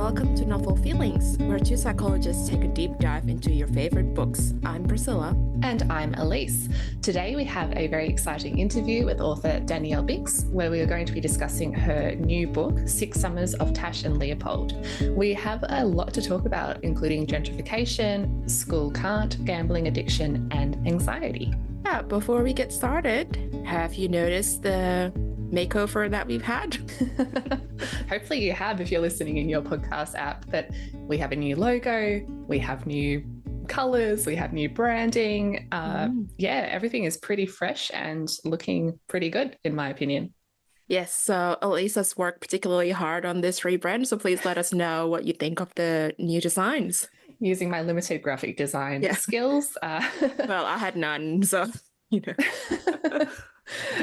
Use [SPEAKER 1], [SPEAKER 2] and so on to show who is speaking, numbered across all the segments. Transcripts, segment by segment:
[SPEAKER 1] welcome to Novel Feelings, where two psychologists take a deep dive into your favorite books. I'm Priscilla.
[SPEAKER 2] And I'm Elise. Today we have a very exciting interview with author Danielle Binks, where we are going to be discussing her new book, 6 Summers of Tash and Leopold. We have a lot to talk about, including gentrification, school can't, gambling addiction, and anxiety.
[SPEAKER 1] Yeah, before we get started, have you noticed the makeover that we've had?
[SPEAKER 2] Hopefully you have if you're listening in your podcast app, but we have a new logo, we have new colors, we have new branding. Yeah, everything is pretty fresh and looking pretty good in my opinion.
[SPEAKER 1] Yes, so Elise has worked particularly hard on this rebrand, so please let us know what you think of the new designs.
[SPEAKER 2] Using my limited graphic design skills.
[SPEAKER 1] Well, I had none, so,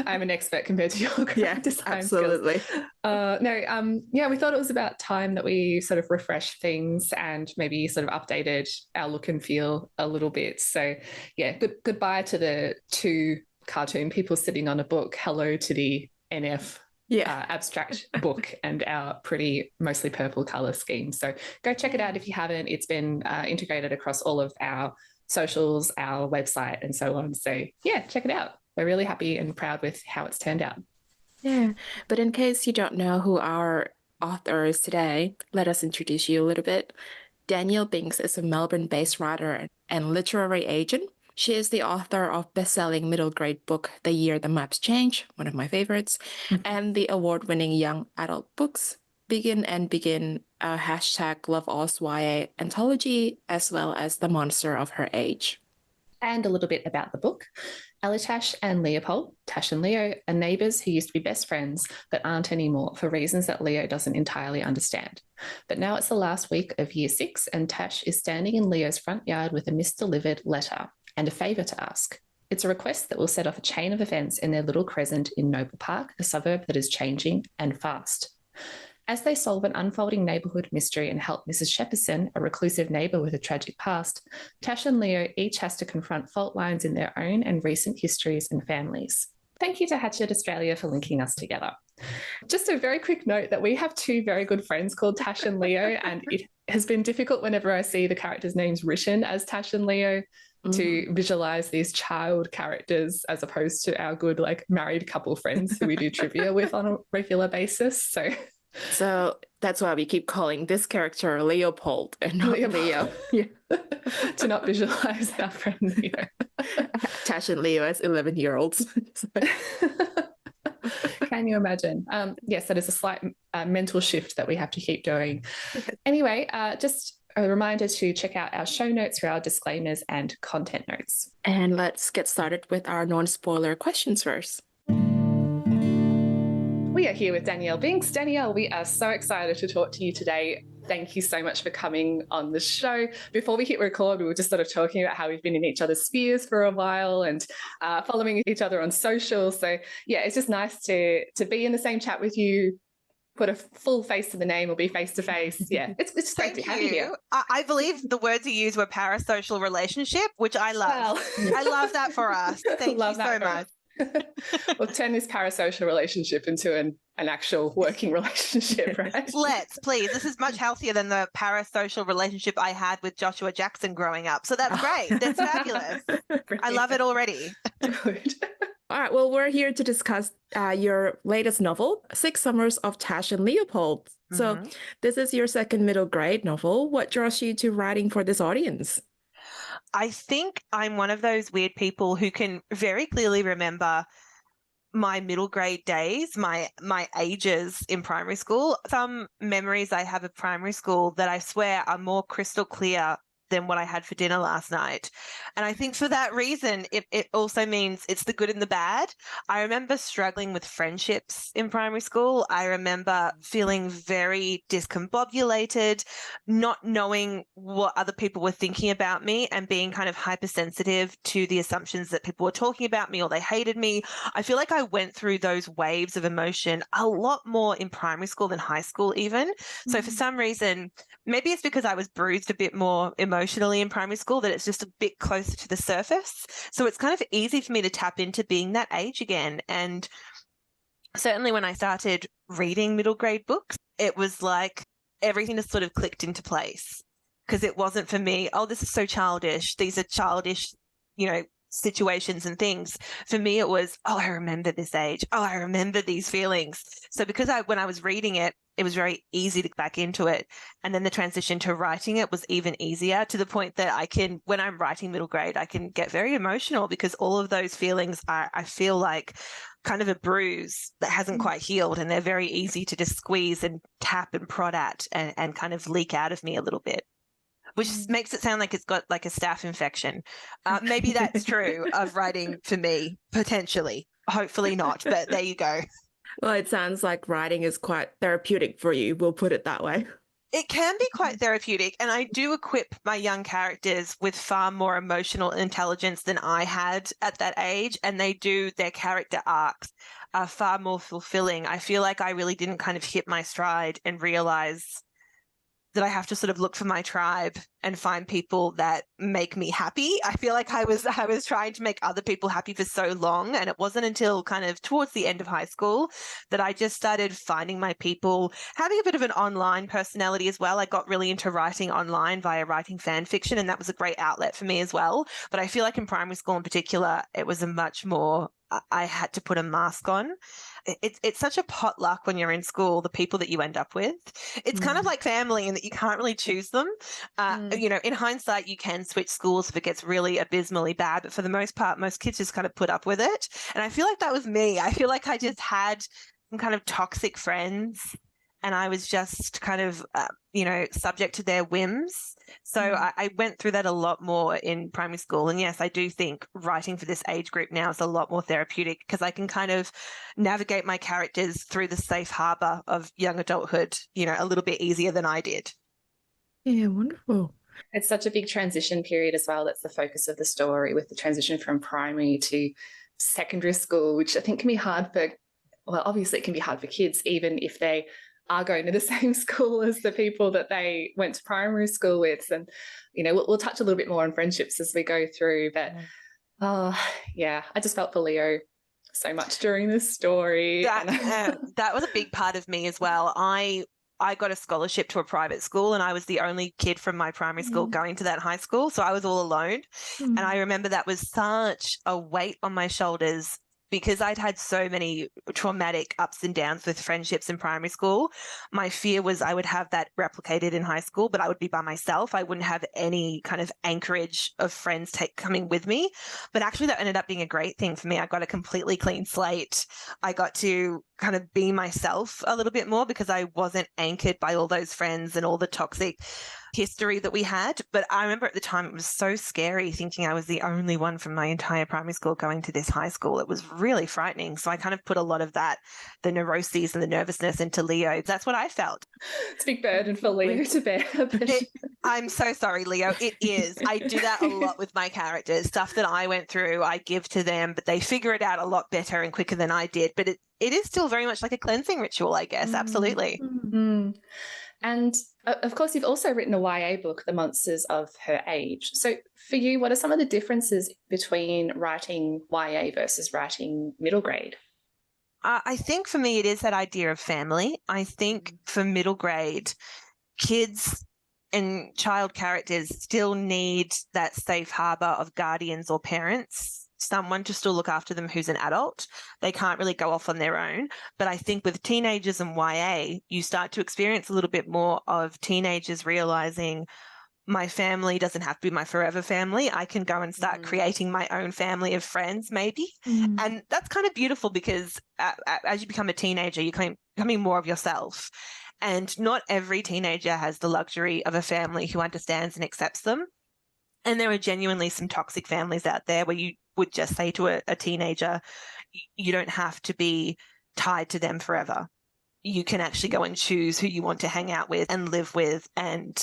[SPEAKER 2] I'm an expert compared to your graphic design
[SPEAKER 1] absolutely.
[SPEAKER 2] skills. We thought it was about time that we sort of refreshed things and maybe sort of updated our look and feel a little bit. So, yeah, goodbye to the 2 cartoon people sitting on a book. Hello to the NF abstract book and our pretty mostly purple color scheme. So go check it out if you haven't. It's been integrated across all of our socials, our website, and so on. So yeah, check it out. We're really happy and proud with how it's turned out.
[SPEAKER 1] Yeah, but in case you don't know who our author is today, let us introduce you a little bit. Danielle Binks is a Melbourne-based writer and literary agent. She is the author of best-selling middle grade book, The Year the Maps Change, one of my favorites, and the award-winning young adult books, Begin and Begin, a #LoveOzYA anthology, as well as The Monster of Her Age.
[SPEAKER 2] And a little bit about the book. Tash and Leopold, Tash and Leo, are neighbours who used to be best friends but aren't anymore for reasons that Leo doesn't entirely understand. But now it's the last week of year 6 and Tash is standing in Leo's front yard with a misdelivered letter and a favour to ask. It's a request that will set off a chain of events in their little crescent in Noble Park, a suburb that is changing and fast. As they solve an unfolding neighbourhood mystery and help Mrs. Shepperson, a reclusive neighbour with a tragic past, Tash and Leo each has to confront fault lines in their own and recent histories and families. Thank you to Hatchet Australia for linking us together. Just a very quick note that we have 2 very good friends called Tash and Leo, and it has been difficult whenever I see the characters' names written as Tash and Leo to visualize these child characters as opposed to our good married couple friends who we do trivia with on a regular basis. So
[SPEAKER 1] that's why we keep calling this character Leopold and not Leo.
[SPEAKER 2] Yeah. To not visualize our friend Leo.
[SPEAKER 1] Tash and Leo as 11-year-olds.
[SPEAKER 2] Can you imagine? Yes, that is a slight mental shift that we have to keep doing. Anyway, just a reminder to check out our show notes for our disclaimers and content notes.
[SPEAKER 1] And let's get started with our non-spoiler questions first.
[SPEAKER 2] We are here with Danielle Binks. Danielle, we are so excited to talk to you today. Thank you so much for coming on the show. Before we hit record, we were just sort of talking about how we've been in each other's spheres for a while and following each other on social. So yeah, it's just nice to be in the same chat with you, put a full face to the name or be face to face. Yeah, it's just great to have you here.
[SPEAKER 3] I believe the words you used were parasocial relationship, which I love. Well. I love that for us. Thank you so much.
[SPEAKER 2] Well, turn this parasocial relationship into an actual working relationship, right?
[SPEAKER 3] Let's, please. This is much healthier than the parasocial relationship I had with Joshua Jackson growing up. So that's great. That's fabulous. I love it already.
[SPEAKER 2] Good.
[SPEAKER 1] All right. Well, we're here to discuss your latest novel, 6 Summers of Tash and Leopold. So this is your second middle grade novel. What draws you to writing for this audience?
[SPEAKER 3] I think I'm one of those weird people who can very clearly remember my middle grade days, my ages in primary school. Some memories I have of primary school that I swear are more crystal clear than what I had for dinner last night. And I think for that reason, it also means it's the good and the bad. I remember struggling with friendships in primary school. I remember feeling very discombobulated, not knowing what other people were thinking about me and being kind of hypersensitive to the assumptions that people were talking about me or they hated me. I feel like I went through those waves of emotion a lot more in primary school than high school even. So for some reason, maybe it's because I was bruised a bit more emotionally in primary school that it's just a bit closer to the surface. So it's kind of easy for me to tap into being that age again. And certainly when I started reading middle grade books, it was like everything just sort of clicked into place, because it wasn't for me, oh, this is so childish. These are childish, situations and things. For me, it was, oh, I remember this age. Oh, I remember these feelings. So because when I was reading it, it was very easy to get back into it. And then the transition to writing it was even easier, to the point that when I'm writing middle grade, I can get very emotional, because all of those feelings are, I feel like, kind of a bruise that hasn't quite healed, and they're very easy to just squeeze and tap and prod at and kind of leak out of me a little bit, which makes it sound like it's got like a staph infection. Maybe that's true of writing for me, potentially. Hopefully not, but there you go.
[SPEAKER 1] Well, it sounds like writing is quite therapeutic for you. We'll put it that way.
[SPEAKER 3] It can be quite therapeutic, and I do equip my young characters with far more emotional intelligence than I had at that age, and their character arcs are far more fulfilling. I feel like I really didn't kind of hit my stride and realize that I have to sort of look for my tribe and find people that make me happy. I feel like I was trying to make other people happy for so long, and it wasn't until kind of towards the end of high school that I just started finding my people, having a bit of an online personality as well. I got really into writing online via writing fan fiction, and that was a great outlet for me as well. But I feel like in primary school in particular, it was a much more, I had to put a mask on. It's such a potluck when you're in school, the people that you end up with. It's kind of like family in that you can't really choose them. In hindsight, you can switch schools if it gets really abysmally bad, but for the most part, most kids just kind of put up with it. And I feel like that was me. I feel like I just had some kind of toxic friends, and I was just kind of, subject to their whims. So I went through that a lot more in primary school. And yes, I do think writing for this age group now is a lot more therapeutic, because I can kind of navigate my characters through the safe harbor of young adulthood, a little bit easier than I did.
[SPEAKER 1] Yeah, wonderful.
[SPEAKER 2] It's such a big transition period as well. That's the focus of the story, with the transition from primary to secondary school, which I think can be hard obviously it can be hard for kids, even if they are going to the same school as the people that they went to primary school with. And, we'll touch a little bit more on friendships as we go through. But, I just felt for Leo so much during this story.
[SPEAKER 3] That was a big part of me as well. I got a scholarship to a private school, and I was the only kid from my primary school going to that high school. So I was all alone. And I remember that was such a weight on my shoulders, because I'd had so many traumatic ups and downs with friendships in primary school. My fear was I would have that replicated in high school, but I would be by myself. I wouldn't have any kind of anchorage of friends coming with me. But actually that ended up being a great thing for me. I got a completely clean slate. I got to kind of be myself a little bit more, because I wasn't anchored by all those friends and all the toxic history that we had. But I remember at the time it was so scary, thinking I was the only one from my entire primary school going to this high school. It was really frightening. So I kind of put a lot of that, the neuroses and the nervousness, into Leo. That's what I felt.
[SPEAKER 2] It's a big burden for Leo to bear.
[SPEAKER 3] I'm so sorry, Leo. It is. I do that a lot with my characters. Stuff that I went through, I give to them, but they figure it out a lot better and quicker than I did. But it is still very much like a cleansing ritual, I guess. Absolutely.
[SPEAKER 2] Mm-hmm. And of course, you've also written a YA book, The Monsters of Her Age. So for you, what are some of the differences between writing YA versus writing middle grade?
[SPEAKER 3] I think for me, it is that idea of family. I think for middle grade, kids and child characters still need that safe harbor of guardians or parents, someone to still look after them who's an adult. They can't really go off on their own. But I think with teenagers and YA, you start to experience a little bit more of teenagers realizing my family doesn't have to be my forever family. I can go and start creating my own family of friends, maybe. And that's kind of beautiful, because as you become a teenager, you're becoming more of yourself. And not every teenager has the luxury of a family who understands and accepts them. And there are genuinely some toxic families out there where you would just say to a teenager, you don't have to be tied to them forever. You can actually go and choose who you want to hang out with and live with, and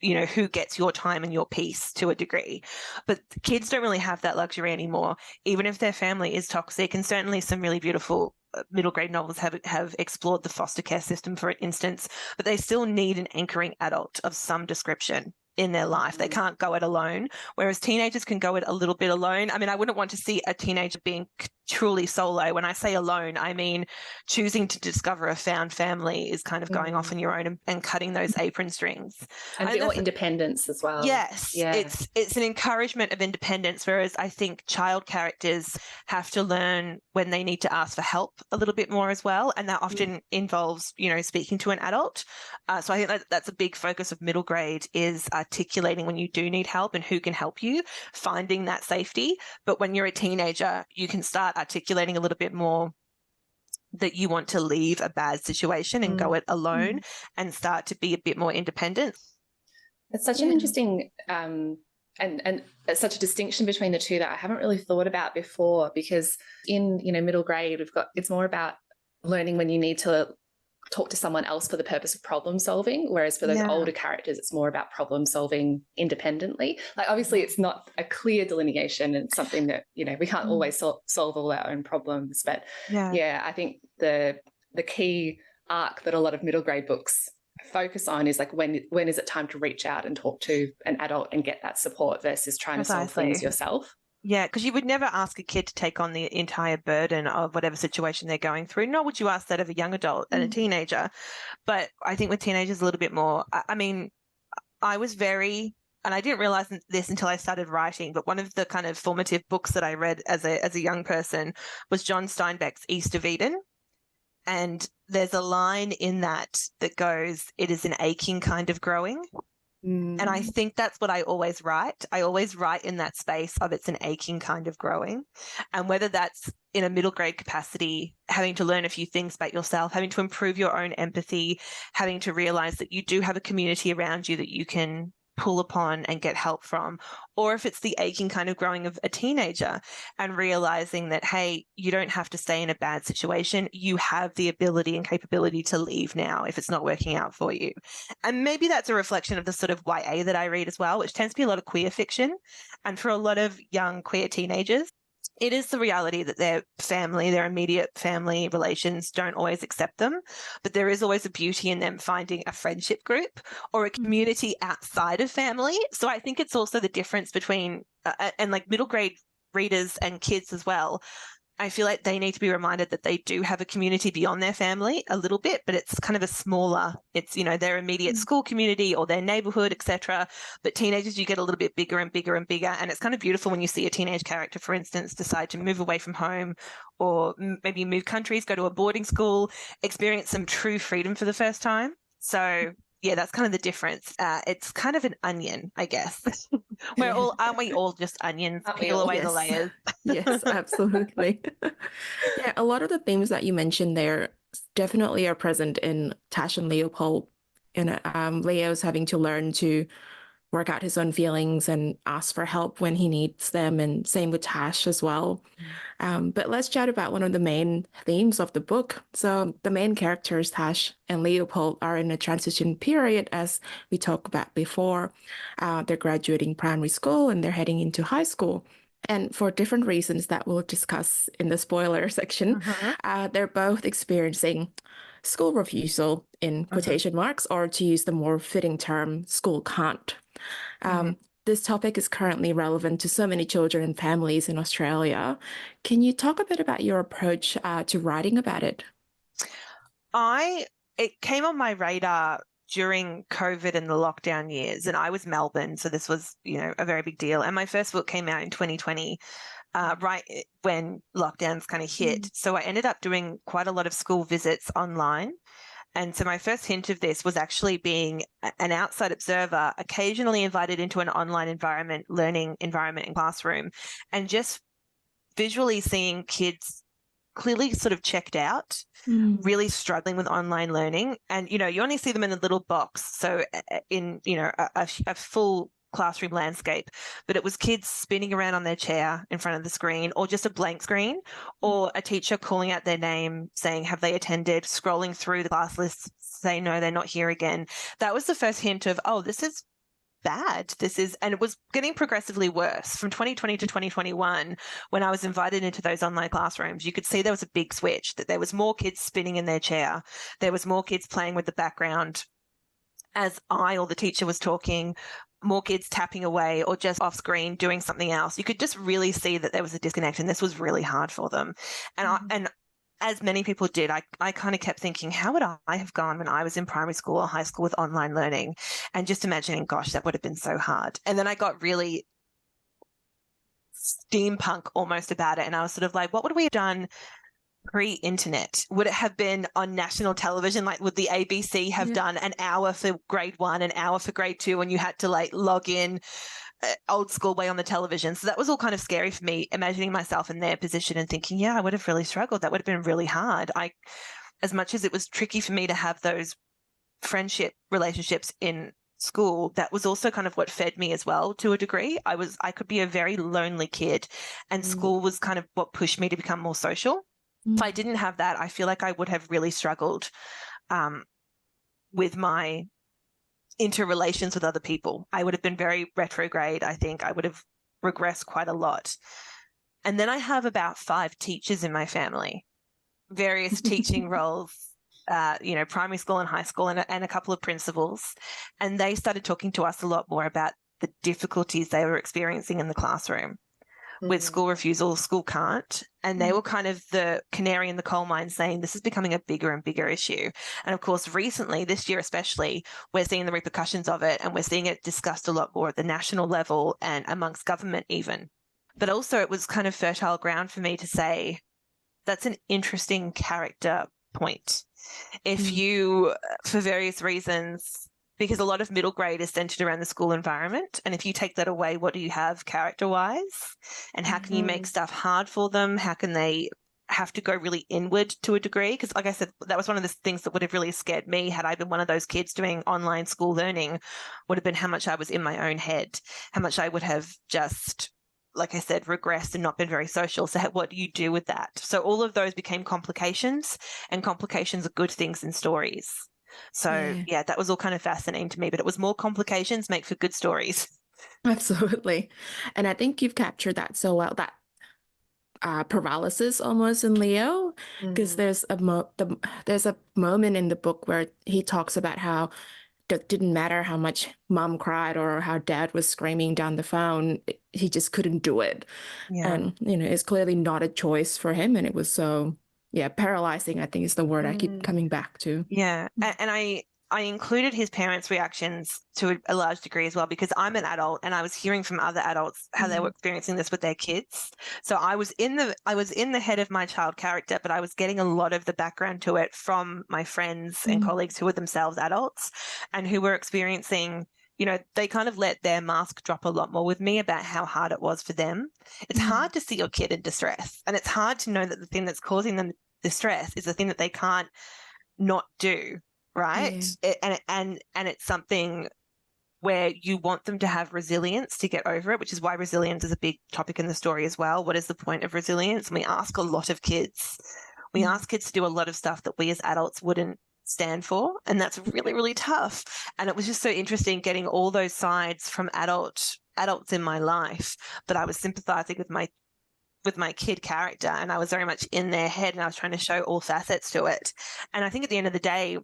[SPEAKER 3] who gets your time and your peace to a degree. But kids don't really have that luxury anymore, even if their family is toxic. And certainly some really beautiful middle grade novels have explored the foster care system, for instance, but they still need an anchoring adult of some description in their life. They can't go it alone, whereas teenagers can go it a little bit alone. I mean, I wouldn't want to see a teenager being truly solo. When I say alone, I mean choosing to discover a found family is kind of going off on your own and cutting those apron strings.
[SPEAKER 2] And a bit more independence as well.
[SPEAKER 3] Yes,
[SPEAKER 2] Yeah.
[SPEAKER 3] it's an encouragement of independence, whereas I think child characters have to learn when they need to ask for help a little bit more as well, and that often involves, speaking to an adult. So I think that's a big focus of middle grade, is articulating when you do need help and who can help you, finding that safety. But when you're a teenager, you can start articulating a little bit more that you want to leave a bad situation and go it alone and start to be a bit more independent.
[SPEAKER 2] It's such an interesting and such a distinction between the two that I haven't really thought about before, because in middle grade it's more about learning when you need to talk to someone else for the purpose of problem solving, whereas for those older characters it's more about problem solving independently. Like, obviously it's not a clear delineation, and it's something that we can't always solve all our own problems, but I think the key arc that a lot of middle grade books focus on is like, when is it time to reach out and talk to an adult and get that support versus trying to solve things yourself.
[SPEAKER 3] Yeah, because you would never ask a kid to take on the entire burden of whatever situation they're going through, nor would you ask that of a young adult and a teenager. But I think with teenagers a little bit more. I mean, I was and I didn't realize this until I started writing, but one of the kind of formative books that I read as a young person was John Steinbeck's East of Eden. And there's a line in that goes, "It is an aching kind of growing." And I think that's what I always write. I always write in that space of it's an aching kind of growing. And whether that's in a middle grade capacity, having to learn a few things about yourself, having to improve your own empathy, having to realize that you do have a community around you that you can pull upon and get help from, or if it's the aching kind of growing of a teenager and realizing that, hey, you don't have to stay in a bad situation. You have the ability and capability to leave now if it's not working out for you. And maybe that's a reflection of the sort of YA that I read as well, which tends to be a lot of queer fiction. And for a lot of young queer teenagers, it is the reality that their family, their immediate family relations don't always accept them, but there is always a beauty in them finding a friendship group or a community outside of family. So I think it's also the difference between, and like middle grade readers and kids as well, I feel like they need to be reminded that they do have a community beyond their family a little bit, but it's kind of a smaller, it's, their immediate school community or their neighborhood, etc. But teenagers, you get a little bit bigger and bigger and bigger. And it's kind of beautiful when you see a teenage character, for instance, decide to move away from home or maybe move countries, go to a boarding school, experience some true freedom for the first time. So yeah, that's kind of the difference. It's kind of an onion, I guess. Aren't we all just onions? Peel away the layers.
[SPEAKER 1] Yes, absolutely. Yeah, a lot of the themes that you mentioned there definitely are present in Tash and Leopold. And Leo's having to learn to work out his own feelings and ask for help when he needs them, and same with Tash as well. But let's chat about one of the main themes of the book. So the main characters, Tash and Leopold, are in a transition period, as we talked about before. They're graduating primary school and they're heading into high school. And for different reasons that we'll discuss in the spoiler section, they're both experiencing school refusal in quotation marks, or to use the more fitting term, school can't. This topic is currently relevant to so many children and families in Australia. Can you talk a bit about your approach to writing about it?
[SPEAKER 3] It came on my radar during COVID and the lockdown years, and I was Melbourne, so this was, a very big deal. And my first book came out in 2020, right when lockdowns kind of hit. So I ended up doing quite a lot of school visits online. And so my first hint of this was actually being an outside observer, occasionally invited into an online learning environment in classroom, and just visually seeing kids clearly sort of checked out, really struggling with online learning. And, you only see them in a little box. So in, a full classroom landscape, but it was kids spinning around on their chair in front of the screen, or just a blank screen, or a teacher calling out their name saying, have they attended, scrolling through the class list, saying, no, they're not here again. That was the first hint of, oh, this is bad. And it was getting progressively worse from 2020 to 2021. When I was invited into those online classrooms, you could see there was a big switch, that there was more kids spinning in their chair. There was more kids playing with the background as I or the teacher was talking, more kids tapping away or just off screen doing something else. You could just really see that there was a disconnect, and this was really hard for them. And as many people did, I kind of kept thinking, how would I have gone when I was in primary school or high school with online learning? And just imagining, gosh, that would have been so hard. And then I got really steampunk almost about it. And I was sort of like, what would we have done pre-internet? Would it have been on national television? Like, would the ABC have done an hour for grade 1, an hour for grade 2, and you had to like log in old school way on the television? So that was all kind of scary for me, imagining myself in their position and thinking, yeah, I would have really struggled. That would have been really hard. As much as it was tricky for me to have those friendship relationships in school, that was also kind of what fed me as well to a degree. I could be a very lonely kid, and school was kind of what pushed me to become more social. If I didn't have that, I feel like I would have really struggled with my interrelations with other people. I would have been very retrograde, I think. I would have regressed quite a lot. And then I have about 5 teachers in my family, various teaching roles, primary school and high school, and a couple of principals. And they started talking to us a lot more about the difficulties they were experiencing in the classroom. With school refusal, school can't. And they were kind of the canary in the coal mine, saying this is becoming a bigger and bigger issue. And of course, recently, this year especially, we're seeing the repercussions of it, and we're seeing it discussed a lot more at the national level and amongst government even. But also it was kind of fertile ground for me to say, that's an interesting character point. If you, for various reasons, because a lot of middle grade is centered around the school environment. And if you take that away, what do you have character-wise? And how can you make stuff hard for them? How can they have to go really inward to a degree? Because like I said, that was one of the things that would have really scared me had I been one of those kids doing online school learning, would have been how much I was in my own head, how much I would have just, like I said, regressed and not been very social. So what do you do with that? So all of those became complications, and complications are good things in stories. So, yeah, that was all kind of fascinating to me, but it was more complications make for good stories.
[SPEAKER 1] Absolutely. And I think you've captured that so well, that paralysis almost in Leo, because there's a moment in the book where he talks about how it didn't matter how much mom cried or how dad was screaming down the phone, he just couldn't do it. And, it's clearly not a choice for him. And it was so... paralyzing, I think, is the word I keep coming back to.
[SPEAKER 3] Yeah. And I included his parents' reactions to a large degree as well, because I'm an adult and I was hearing from other adults how they were experiencing this with their kids. So I was in the head of my child character, but I was getting a lot of the background to it from my friends and colleagues who were themselves adults and who were experiencing, they kind of let their mask drop a lot more with me about how hard it was for them. It's hard to see your kid in distress, and it's hard to know that the thing that's causing them distress is the thing that they can't not do, right? And it's something where you want them to have resilience to get over it, which is why resilience is a big topic in the story as well. What is the point of resilience? And we ask a lot of kids. We ask kids to do a lot of stuff that we as adults wouldn't stand for, and that's really, really tough. And it was just so interesting getting all those sides from adults in my life, but I was sympathizing with my kid character, and I was very much in their head, and I was trying to show all facets to it. And I think at the end of the day,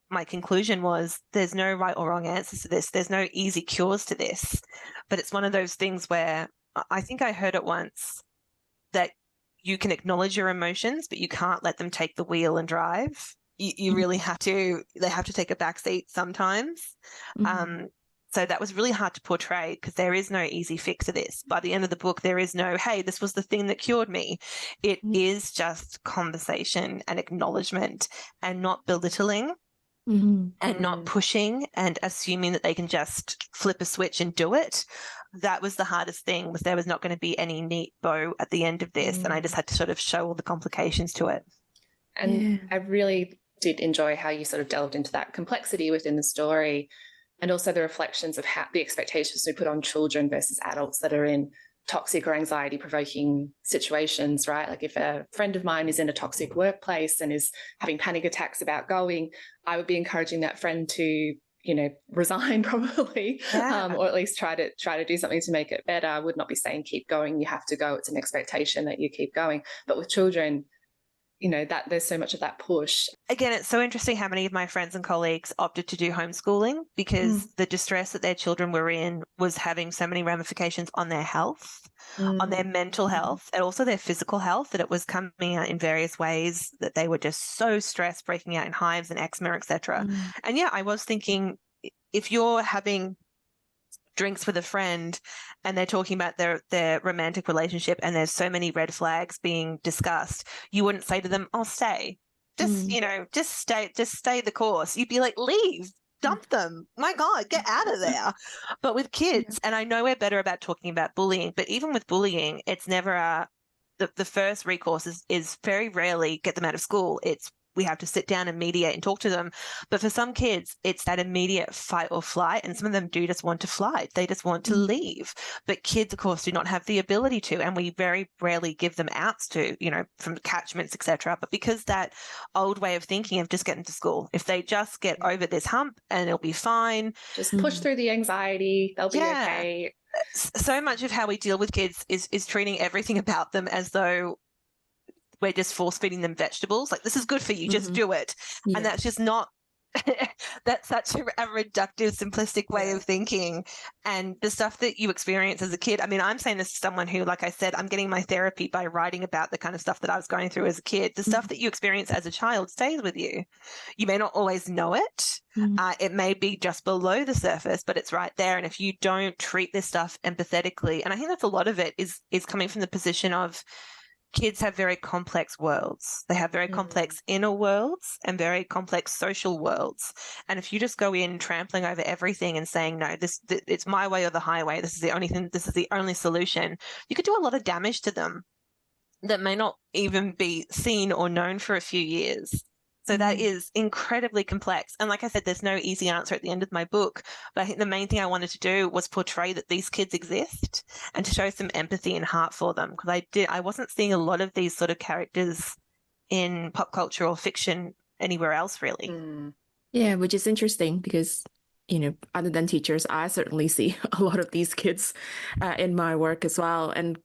[SPEAKER 3] my conclusion was there's no right or wrong answers to this. There's no easy cures to this, but it's one of those things where I think I heard it once that you can acknowledge your emotions, but you can't let them take the wheel and drive. You really have to, they have to take a back seat sometimes. So that was really hard to portray, because there is no easy fix to this. By the end of the book, there is no, hey, this was the thing that cured me. It is just conversation and acknowledgement, and not belittling and not pushing and assuming that they can just flip a switch and do it. That was the hardest thing, was there was not going to be any neat bow at the end of this. And I just had to sort of show all the complications to it.
[SPEAKER 2] And I really did enjoy how you sort of delved into that complexity within the story, and also the reflections of how the expectations we put on children versus adults that are in toxic or anxiety-provoking situations, right? Like if a friend of mine is in a toxic workplace and is having panic attacks about going, I would be encouraging that friend to, resign probably, or at least try to do something to make it better. I would not be saying keep going, you have to go. It's an expectation that you keep going. But with children, that there's so much of that push.
[SPEAKER 3] Again, it's so interesting how many of my friends and colleagues opted to do homeschooling because the distress that their children were in was having so many ramifications on their health, on their mental health, and also their physical health, that it was coming out in various ways that they were just so stressed, breaking out in hives and eczema, etc. And yeah, I was thinking, if you're having drinks with a friend and they're talking about their romantic relationship and there's so many red flags being discussed, you wouldn't say to them, "Oh, stay. Just, just stay the course." You'd be like, "Leave, dump them. My God, get out of there." But with kids, and I know we're better about talking about bullying, but even with bullying, it's never the first recourse is very rarely get them out of school. It's we have to sit down and mediate and talk to them. But for some kids, it's that immediate fight or flight. And some of them do just want to fly. They just want to leave. But kids, of course, do not have the ability to. And we very rarely give them outs to, from catchments, etc. But because that old way of thinking of just getting to school, if they just get over this hump and it'll be fine.
[SPEAKER 2] Just push through the anxiety. They'll be okay.
[SPEAKER 3] So much of how we deal with kids is treating everything about them as though we're just force feeding them vegetables. Like, this is good for you, just do it. Yeah. And that's just not, that's such a reductive, simplistic way of thinking. And the stuff that you experience as a kid, I mean, I'm saying this to someone who, like I said, I'm getting my therapy by writing about the kind of stuff that I was going through as a kid. The stuff that you experience as a child stays with you. You may not always know it. It may be just below the surface, but it's right there. And if you don't treat this stuff empathetically, and I think that's a lot of it is coming from the position of, kids have very complex worlds. They have very complex inner worlds and very complex social worlds. And if you just go in trampling over everything and saying, no, it's my way or the highway, this is the only thing, this is the only solution, you could do a lot of damage to them that may not even be seen or known for a few years. So that is incredibly complex. And like I said, there's no easy answer at the end of my book. But I think the main thing I wanted to do was portray that these kids exist and to show some empathy and heart for them. Because I wasn't seeing a lot of these sort of characters in pop culture or fiction anywhere else, really.
[SPEAKER 1] Yeah, which is interesting because, other than teachers, I certainly see a lot of these kids in my work as well. And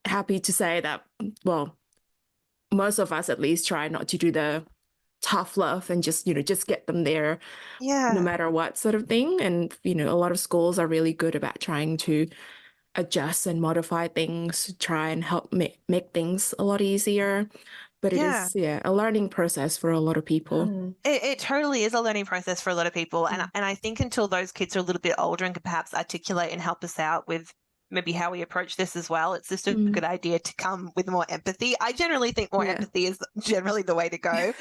[SPEAKER 1] happy to say that, well, most of us at least try not to do the tough love and just get them there no matter what sort of thing. And a lot of schools are really good about trying to adjust and modify things to try and help make things a lot easier, but it is a learning process for a lot of people.
[SPEAKER 3] It totally is a learning process for a lot of people. And I think until those kids are a little bit older and can perhaps articulate and help us out with maybe how we approach this as well, it's just a good idea to come with more empathy. I generally think more empathy is generally the way to go.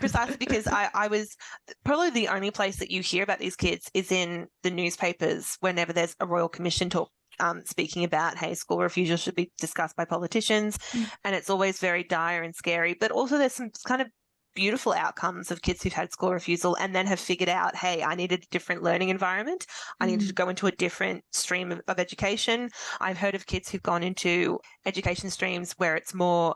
[SPEAKER 3] Precisely because I was probably the only place that you hear about these kids is in the newspapers whenever there's a Royal Commission talk speaking about, hey, school refusal should be discussed by politicians. And it's always very dire and scary. But also there's some kind of beautiful outcomes of kids who've had school refusal and then have figured out, hey, I needed a different learning environment. I needed to go into a different stream of education. I've heard of kids who've gone into education streams where it's more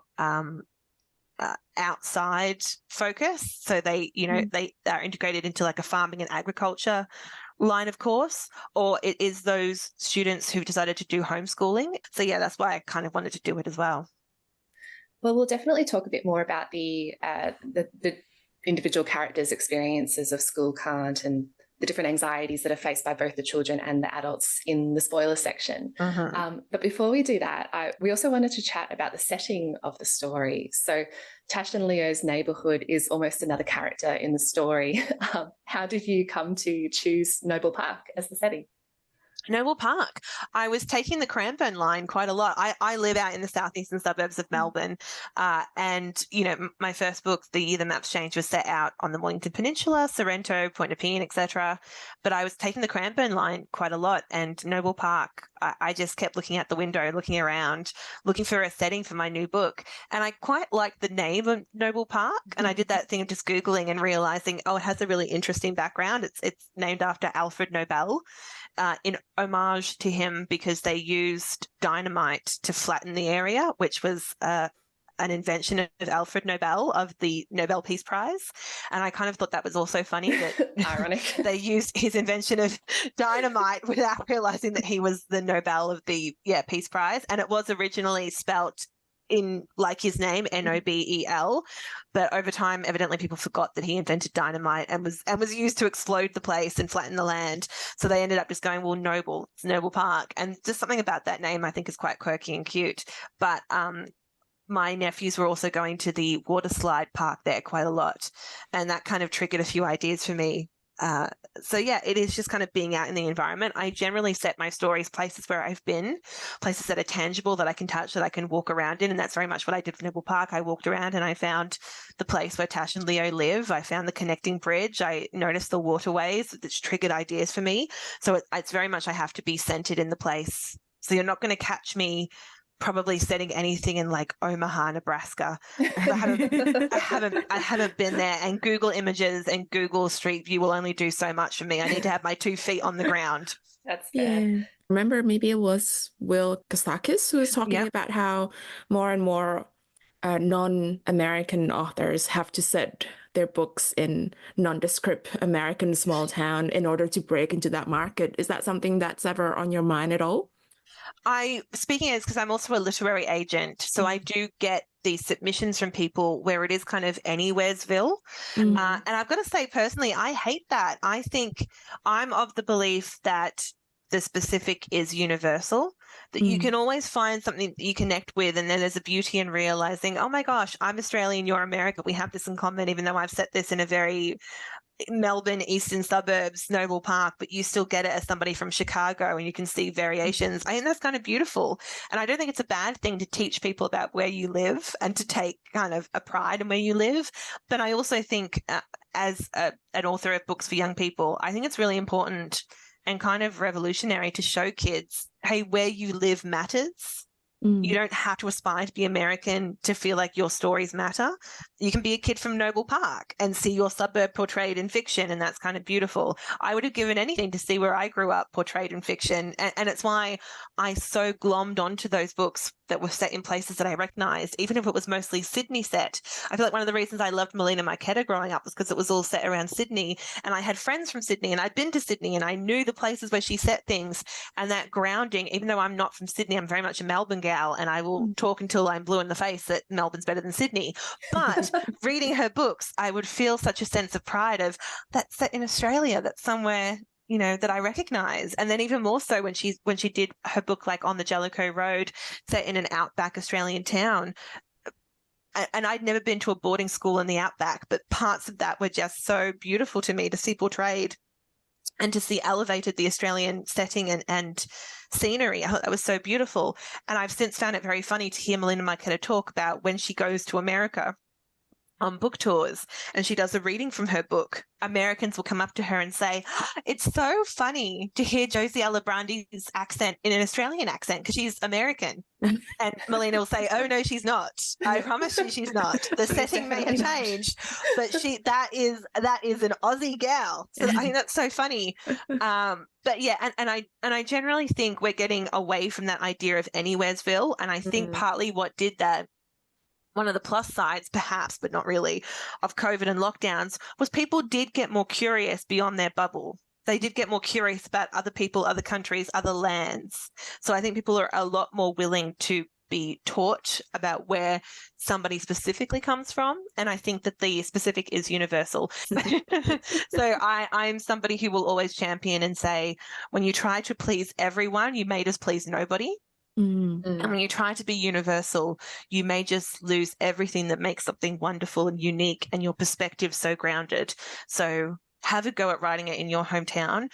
[SPEAKER 3] outside focus. So they are integrated into like a farming and agriculture line of course, or it is those students who've decided to do homeschooling. So yeah, that's why I kind of wanted to do it as well.
[SPEAKER 2] Well, we'll definitely talk a bit more about the individual characters' experiences of school can't and the different anxieties that are faced by both the children and the adults in the spoiler section. But before we do that, we also wanted to chat about the setting of the story. So Tash and Leo's neighbourhood is almost another character in the story. How did you come to choose Noble Park as the setting?
[SPEAKER 3] Noble Park. I was taking the Cranbourne line quite a lot. I live out in the southeastern suburbs of Melbourne. And, my first book, The Year the Maps Changed, was set out on the Mornington Peninsula, Sorrento, Point Nepean, etc. But I was taking the Cranbourne line quite a lot. And Noble Park, I just kept looking out the window, looking around, looking for a setting for my new book. And I quite liked the name of Noble Park. And I did that thing of just Googling and realising, it has a really interesting background. It's named after Alfred Nobel. In homage to him because they used dynamite to flatten the area, which was an invention of Alfred Nobel of the Nobel Peace Prize. And I kind of thought that was also funny that
[SPEAKER 2] ironic
[SPEAKER 3] they used his invention of dynamite without realizing that he was the Nobel of the Peace Prize. And it was originally spelt in like his name, Nobel. But over time, evidently people forgot that he invented dynamite and was used to explode the place and flatten the land. So they ended up just going, well, Noble, it's Noble Park. And just something about that name I think is quite quirky and cute. But my nephews were also going to the water slide park there quite a lot. And that kind of triggered a few ideas for me. So yeah, it is just kind of being out in the environment. I generally set my stories places where I've been, places that are tangible, that I can touch, that I can walk around in. And that's very much what I did for Noble Park. I walked around and I found the place where Tash and Leo live. I found the connecting bridge. I noticed the waterways, which triggered ideas for me. So it's very much I have to be centered in the place. So you're not going to catch me probably setting anything in like Omaha, Nebraska. I haven't been there, and Google Images and Google Street View will only do so much for me. I need to have my 2 feet on the ground.
[SPEAKER 2] That's fair.
[SPEAKER 1] Yeah. Remember, maybe it was Will Kosakis who was talking about how more and more non-American authors have to set their books in nondescript American small town in order to break into that market. Is that something that's ever on your mind at all?
[SPEAKER 3] Speaking as because I'm also a literary agent, so I do get these submissions from people where it is kind of anywheresville. And I've got to say personally, I hate that. I think I'm of the belief that the specific is universal, that you can always find something that you connect with, and then there's a beauty in realizing, oh my gosh, I'm Australian, you're American, we have this in common, even though I've set this in a very Melbourne eastern suburbs, Noble Park, but you still get it as somebody from Chicago and you can see variations. I think that's kind of beautiful. And I don't think it's a bad thing to teach people about where you live and to take kind of a pride in where you live. But I also think as an author of books for young people, I think it's really important and kind of revolutionary to show kids, hey, where you live matters. You don't have to aspire to be American to feel like your stories matter. You can be a kid from Noble Park and see your suburb portrayed in fiction, and that's kind of beautiful. I would have given anything to see where I grew up portrayed in fiction, and it's why I so glommed onto those books that were set in places that I recognised, even if it was mostly Sydney set. I feel like one of the reasons I loved Melina Marketa growing up was because it was all set around Sydney, and I had friends from Sydney, and I'd been to Sydney, and I knew the places where she set things, and that grounding, even though I'm not from Sydney, I'm very much a Melbourne gal, and I will talk until I'm blue in the face that Melbourne's better than Sydney. But reading her books, I would feel such a sense of pride of that's set in Australia, that's somewhere that I recognize. And then even more so when she did her book like On the Jellicoe Road, set in an outback Australian town. And I'd never been to a boarding school in the outback, but parts of that were just so beautiful to me to see portrayed and to see elevated the Australian setting and scenery. I thought that was so beautiful. And I've since found it very funny to hear Melina Marketa talk about when she goes to America on book tours and she does a reading from her book, Americans will come up to her and say, it's so funny to hear Josie Alabrandi's accent in an Australian accent because she's American. And Melina will say, oh, no, she's not. I promise you she's not. The setting may have changed, but that is an Aussie gal. So I think that's so funny. But yeah, and I generally think we're getting away from that idea of anywheresville. And I think partly what did that, one of the plus sides, perhaps, but not really, of COVID and lockdowns was people did get more curious beyond their bubble. They did get more curious about other people, other countries, other lands. So I think people are a lot more willing to be taught about where somebody specifically comes from. And I think that the specific is universal. So I'm somebody who will always champion and say, when you try to please everyone, you may just please nobody. And when you try to be universal, you may just lose everything that makes something wonderful and unique and your perspective so grounded. So have a go at writing it in your hometown.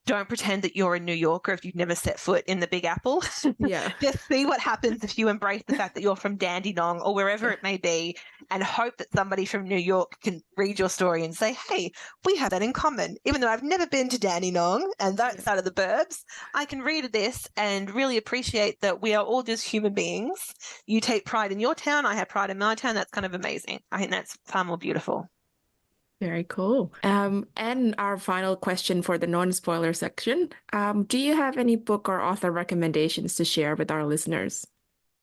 [SPEAKER 3] Don't pretend that you're a New Yorker if you've never set foot in the Big Apple.
[SPEAKER 1] Yeah.
[SPEAKER 3] Just see what happens if you embrace the fact that you're from Dandenong or wherever it may be, and hope that somebody from New York can read your story and say, hey, we have that in common. Even though I've never been to Dandenong and that side of the burbs, I can read this and really appreciate that we are all just human beings. You take pride in your town. I have pride in my town. That's kind of amazing. I think that's far more beautiful.
[SPEAKER 1] Very cool. And our final question for the non-spoiler section. Do you have any book or author recommendations to share with our listeners?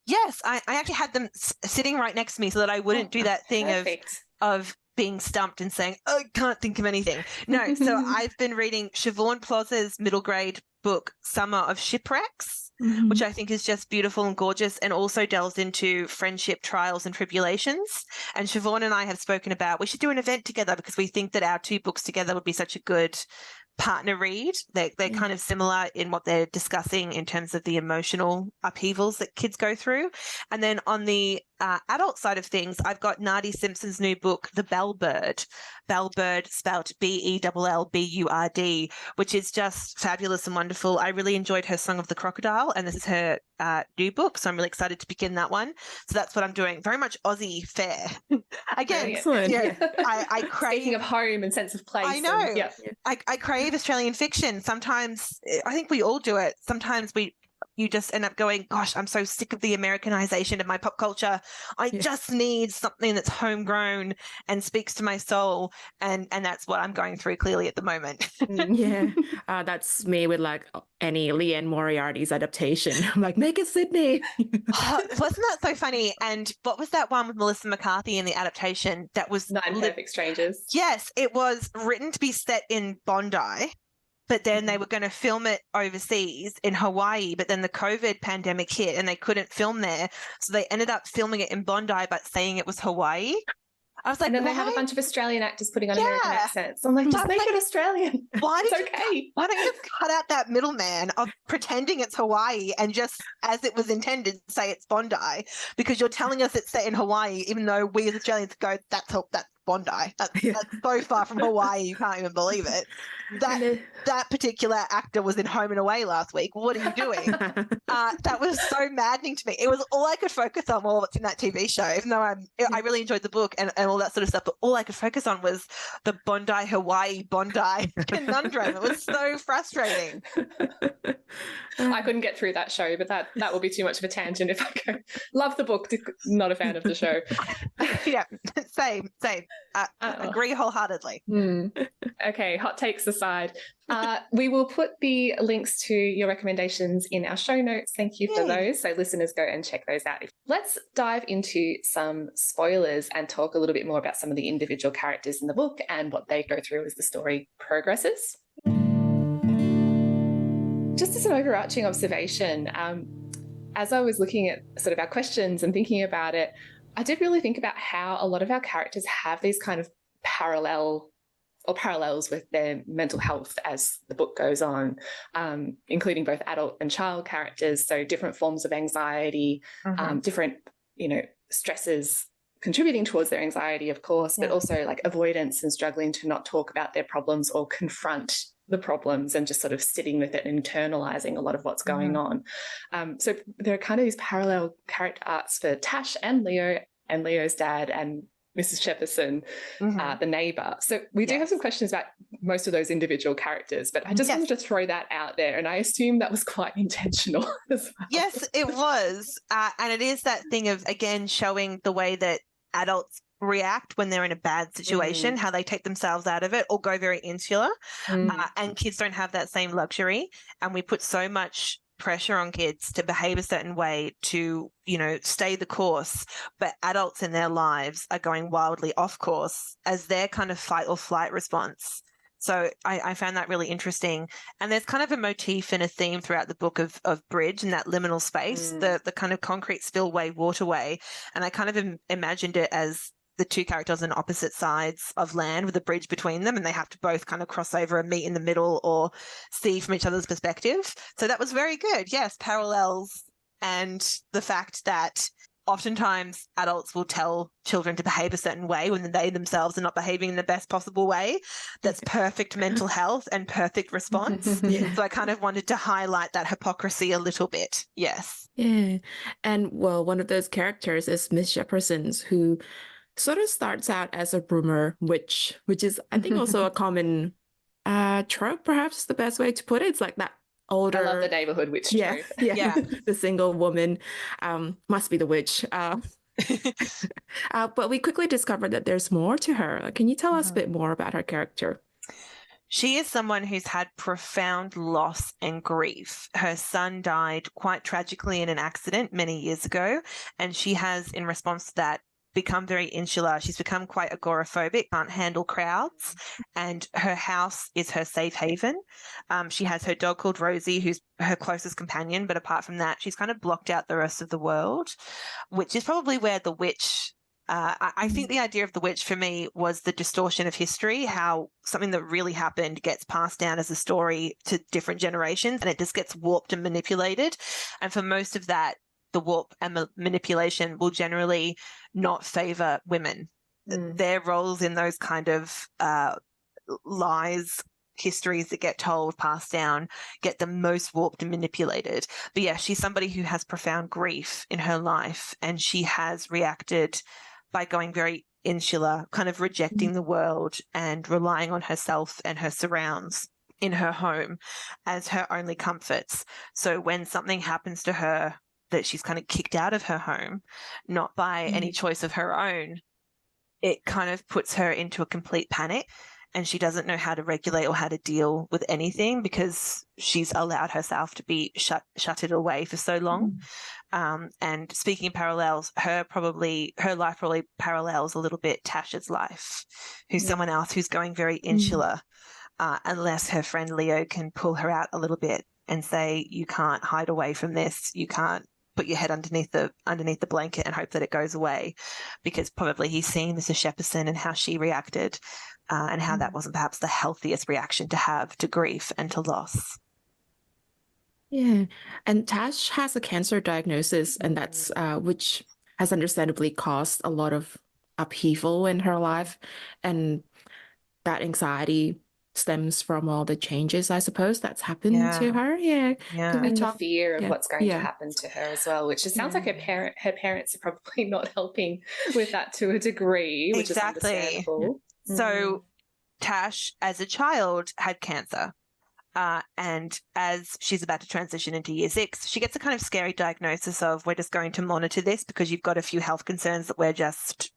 [SPEAKER 3] Yes, I actually had them sitting right next to me so that I wouldn't do that thing of being stumped and saying, oh, I can't think of anything. No, so I've been reading Siobhan Ploz's middle grade book, Summer of Shipwrecks, which I think is just beautiful and gorgeous, and also delves into friendship trials and tribulations. And Siobhan and I have spoken about we should do an event together because we think that our two books together would be such a good partner read. They're kind of similar in what they're discussing in terms of the emotional upheavals that kids go through. And then on the adult side of things, I've got Nadi Simpson's new book, The Bellbird. Bellbird spelt Bellburd, which is just fabulous and wonderful. I really enjoyed her Song of the Crocodile, and this is her new book, so I'm really excited to begin that one. So that's what I'm doing. Very much Aussie fare. Again,
[SPEAKER 1] excellent.
[SPEAKER 3] Yeah, I crave.
[SPEAKER 2] Speaking of home and sense of place.
[SPEAKER 3] I know.
[SPEAKER 2] And, yeah.
[SPEAKER 3] I crave Australian fiction. Sometimes, I think we all do it. Sometimes you just end up going, gosh, I'm so sick of the Americanization of my pop culture. I just need something that's homegrown and speaks to my soul. And that's what I'm going through clearly at the moment.
[SPEAKER 1] That's me with like any Leanne Moriarty's adaptation. I'm like, make it Sydney.
[SPEAKER 3] Wasn't that so funny? And what was that one with Melissa McCarthy in the adaptation that was
[SPEAKER 2] Nine Perfect Strangers?
[SPEAKER 3] Yes, it was written to be set in Bondi. But then they were going to film it overseas in Hawaii, but then the COVID pandemic hit and they couldn't film there. So they ended up filming it in Bondi, but saying it was Hawaii. I was like,
[SPEAKER 2] and then
[SPEAKER 3] why?
[SPEAKER 2] they have a bunch of Australian actors putting on American accents. I'm like, just make it Australian.
[SPEAKER 3] Why
[SPEAKER 2] okay.
[SPEAKER 3] Why don't you cut out that middleman of pretending it's Hawaii and just, as it was intended, say it's Bondi? Because you're telling us it's set in Hawaii, even though we as Australians go, that's Bondi. That's so far from Hawaii, you can't even believe it. That particular actor was in Home and Away last week. What are you doing? That was so maddening to me. It was all I could focus on while what's in that TV show, even though I really enjoyed the book and all that sort of stuff, but all I could focus on was the Bondi conundrum. It was so frustrating.
[SPEAKER 2] I couldn't get through that show, but that will be too much of a tangent if I go. Love the book, not a fan of the show.
[SPEAKER 3] Yeah, same. Agree wholeheartedly.
[SPEAKER 2] Okay, hot takes aside, we will put the links to your recommendations in our show notes. Thank you for those. So listeners, go and check those out. Let's dive into some spoilers and talk a little bit more about some of the individual characters in the book and what they go through as the story progresses. Just as an overarching observation, as I was looking at sort of our questions and thinking about it, I did really think about how a lot of our characters have these kind of parallels with their mental health as the book goes on, including both adult and child characters. So different forms of anxiety, different, stresses contributing towards their anxiety, of course, but also like avoidance and struggling to not talk about their problems or confront the problems and just sort of sitting with it and internalizing a lot of what's going on. So there are kind of these parallel character arcs for Tash and Leo and Leo's dad and Mrs. Shepperson, the neighbour. So we do have some questions about most of those individual characters, but I just wanted to throw that out there, and I assume that was quite intentional as well.
[SPEAKER 3] Yes, it was. And it is that thing of, again, showing the way that adults react when they're in a bad situation, how they take themselves out of it or go very insular. And kids don't have that same luxury. And we put so much pressure on kids to behave a certain way to, stay the course, but adults in their lives are going wildly off course as their kind of fight or flight response. So I found that really interesting. And there's kind of a motif and a theme throughout the book of bridge and that liminal space, the kind of concrete spillway waterway. And I kind of imagined it as the two characters on opposite sides of land with a bridge between them, and they have to both kind of cross over and meet in the middle or see from each other's perspective. So that was very good. Yes, parallels, and the fact that oftentimes adults will tell children to behave a certain way when they themselves are not behaving in the best possible way. That's perfect mental health and perfect response. So I kind of wanted to highlight that hypocrisy a little bit. Yes.
[SPEAKER 1] Yeah. And well, one of those characters is Miss Jefferson's, who sort of starts out as a rumor witch, which is, I think, also a common trope, perhaps the best way to put it. It's like that older...
[SPEAKER 2] I love the neighborhood witch trope.
[SPEAKER 1] Yeah. The single woman must be the witch. But we quickly discovered that there's more to her. Can you tell us a bit more about her character?
[SPEAKER 3] She is someone who's had profound loss and grief. Her son died quite tragically in an accident many years ago, and she has, in response to that, become very insular. She's become quite agoraphobic, can't handle crowds, and her house is her safe haven. She has her dog called Rosie, who's her closest companion, but apart from that, she's kind of blocked out the rest of the world, which is probably where the witch I think the idea of the witch for me was the distortion of history, how something that really happened gets passed down as a story to different generations and it just gets warped and manipulated. And for most of that, the warp and manipulation will generally not favor women. Their roles in those kind of lies, histories that get told, passed down, get the most warped and manipulated. But yeah, she's somebody who has profound grief in her life, and she has reacted by going very insular, kind of rejecting the world and relying on herself and her surrounds in her home as her only comforts. So when something happens to her that she's kind of kicked out of her home, not by any choice of her own, it kind of puts her into a complete panic, and she doesn't know how to regulate or how to deal with anything because she's allowed herself to be shuttered away for so long. And speaking of parallels, her life probably parallels a little bit Tash's life, who's someone else who's going very insular, unless her friend Leo can pull her out a little bit and say, you can't hide away from this. You can't put your head underneath the blanket and hope that it goes away, because probably he's seen Mrs. Shepperson and how she reacted, and how that wasn't perhaps the healthiest reaction to have to grief and to loss.
[SPEAKER 1] Yeah, and Tash has a cancer diagnosis, and that's which has understandably caused a lot of upheaval in her life, and that anxiety stems from all the changes, I suppose, that's happened to her. Yeah, can we
[SPEAKER 2] And the
[SPEAKER 1] talk?
[SPEAKER 2] fear of what's going to
[SPEAKER 1] Yeah.
[SPEAKER 2] happen to her as well, which it sounds like her parents are probably not helping with that to a degree, which is understandable.
[SPEAKER 3] So Tash, as a child, had cancer. And as she's about to transition into year 6, she gets a kind of scary diagnosis of, we're just going to monitor this because you've got a few health concerns that we're just,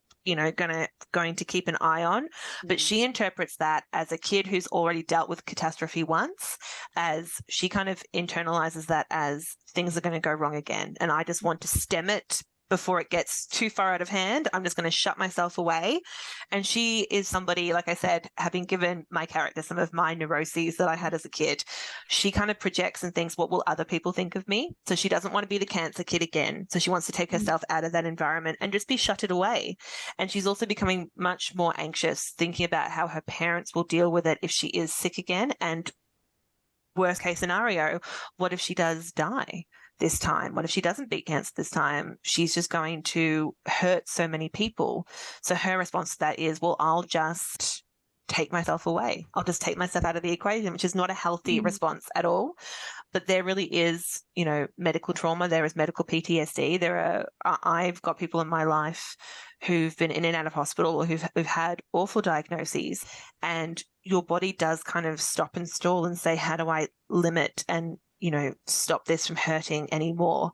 [SPEAKER 3] going to keep an eye on. But she interprets that as a kid who's already dealt with catastrophe once, as she kind of internalizes that as things are going to go wrong again. And I just want to stem it before it gets too far out of hand. I'm just going to shut myself away. And she is somebody, like I said, having given my character some of my neuroses that I had as a kid, she kind of projects and thinks, what will other people think of me? So she doesn't want to be the cancer kid again. So she wants to take herself out of that environment and just be shuttered away. And she's also becoming much more anxious, thinking about how her parents will deal with it if she is sick again. And worst case scenario, what if she does die this time? What if she doesn't beat cancer this time? She's just going to hurt so many people. So her response to that is, well, I'll just take myself away. I'll just take myself out of the equation, which is not a healthy response at all. But there really is, medical trauma. There is medical PTSD. I've got people in my life who've been in and out of hospital or who've had awful diagnoses, and your body does kind of stop and stall and say, how do I limit and stop this from hurting anymore?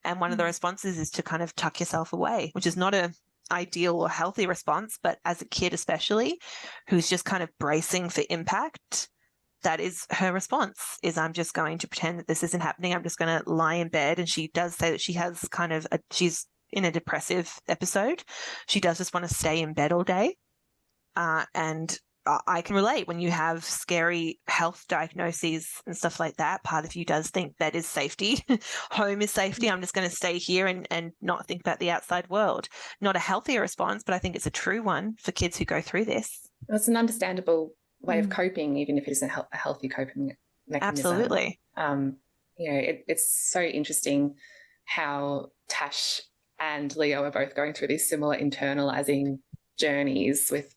[SPEAKER 3] And one of the responses is to kind of tuck yourself away, which is not a ideal or healthy response, but as a kid especially, who's just kind of bracing for impact, that is her response, is I'm just going to pretend that this isn't happening. I'm just going to lie in bed. And she does say that she has she's in a depressive episode. She does just want to stay in bed all day. And I can relate. When you have scary health diagnoses and stuff like that, part of you does think bed is safety, home is safety. I'm just going to stay here and not think about the outside world. Not a healthy response, but I think it's a true one for kids who go through this.
[SPEAKER 2] It's an understandable way of coping, even if it isn't a healthy coping mechanism.
[SPEAKER 3] Absolutely.
[SPEAKER 2] It's so interesting how Tash and Leo are both going through these similar internalizing journeys with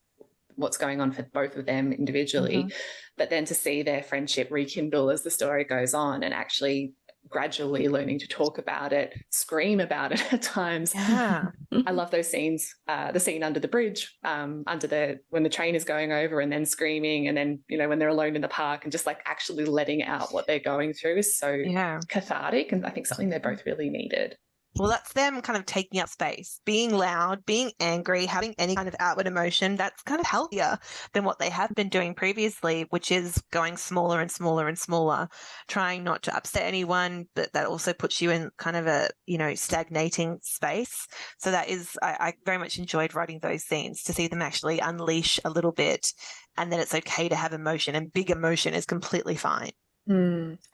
[SPEAKER 2] what's going on for both of them individually, but then to see their friendship rekindle as the story goes on and actually gradually learning to talk about it, scream about it at times.
[SPEAKER 3] Yeah.
[SPEAKER 2] I love those scenes, the scene under the bridge, when the train is going over, and then screaming, and then, when they're alone in the park and just like actually letting out what they're going through is so cathartic, and I think something they both really needed.
[SPEAKER 3] Well, that's them kind of taking up space, being loud, being angry, having any kind of outward emotion. That's kind of healthier than what they have been doing previously, which is going smaller and smaller and smaller, trying not to upset anyone, but that also puts you in kind of a, stagnating space. So that is, I very much enjoyed writing those scenes to see them actually unleash a little bit, and then it's okay to have emotion, and big emotion is completely fine.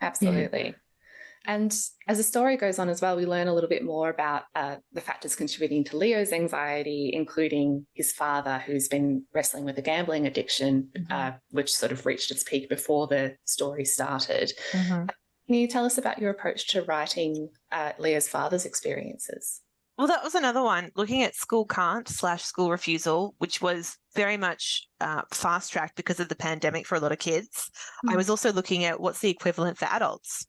[SPEAKER 2] Absolutely. Yeah. And as the story goes on as well, we learn a little bit more about the factors contributing to Leo's anxiety, including his father, who's been wrestling with a gambling addiction, which sort of reached its peak before the story started. Can you tell us about your approach to writing Leo's father's experiences?
[SPEAKER 3] Well, that was another one, looking at school can't / school refusal, which was very much fast-tracked because of the pandemic for a lot of kids. I was also looking at what's the equivalent for adults.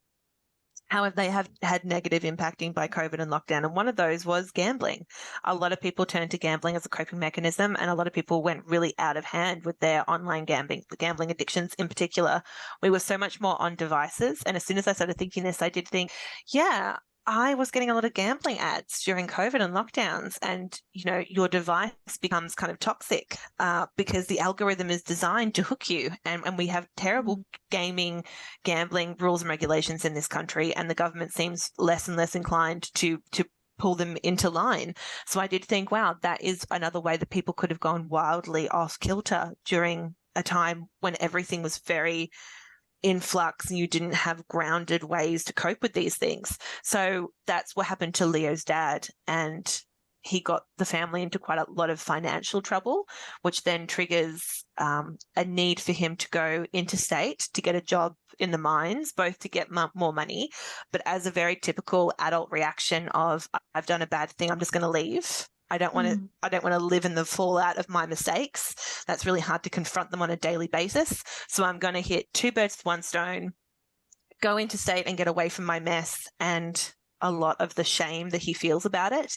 [SPEAKER 3] How have they had negative impacting by COVID and lockdown? And one of those was gambling. A lot of people turned to gambling as a coping mechanism, and a lot of people went really out of hand with their online gambling addictions in particular. We were so much more on devices. And as soon as I started thinking this, I did think, yeah, I was getting a lot of gambling ads during COVID and lockdowns, and, your device becomes kind of toxic because the algorithm is designed to hook you. And we have terrible gambling rules and regulations in this country, and the government seems less and less inclined to pull them into line. So I did think, wow, that is another way that people could have gone wildly off kilter during a time when everything was very in flux and you didn't have grounded ways to cope with these things. So that's what happened to Leo's dad, and he got the family into quite a lot of financial trouble, which then triggers a need for him to go interstate to get a job in the mines, both to get more money, but as a very typical adult reaction of, I've done a bad thing, I'm just going to leave. I don't want to live in the fallout of my mistakes. That's really hard to confront them on a daily basis. So I'm going to hit two birds with one stone, go interstate and get away from my mess and a lot of the shame that he feels about it.